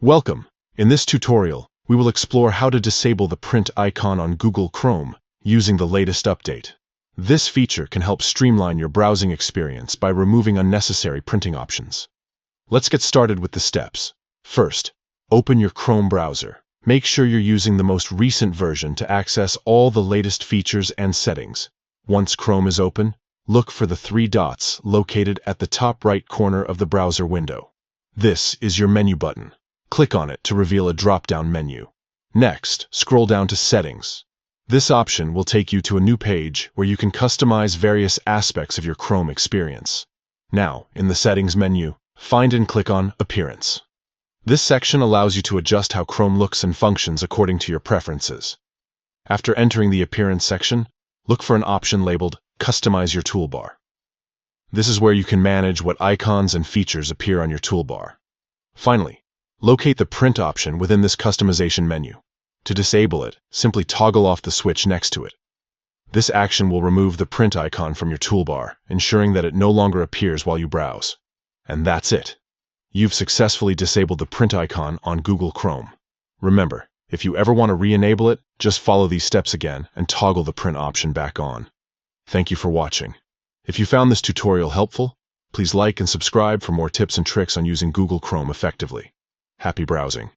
Welcome! In this tutorial, we will explore how to disable the print icon on Google Chrome using the latest update. This feature can help streamline your browsing experience by removing unnecessary printing options. Let's get started with the steps. First, open your Chrome browser. Make sure you're using the most recent version to access all the latest features and settings. Once Chrome is open, look for the three dots located at the top right corner of the browser window. This is your menu button. Click on it to reveal a drop-down menu. Next, scroll down to Settings. This option will take you to a new page where you can customize various aspects of your Chrome experience. Now, in the Settings menu, find and click on Appearance. This section allows you to adjust how Chrome looks and functions according to your preferences. After entering the Appearance section, look for an option labeled Customize your toolbar. This is where you can manage what icons and features appear on your toolbar. Finally, locate the print option within this customization menu. To disable it, simply toggle off the switch next to it. This action will remove the print icon from your toolbar, ensuring that it no longer appears while you browse. And that's it. You've successfully disabled the print icon on Google Chrome. Remember, if you ever want to re-enable it, just follow these steps again and toggle the print option back on. Thank you for watching. If you found this tutorial helpful, please like and subscribe for more tips and tricks on using Google Chrome effectively. Happy browsing.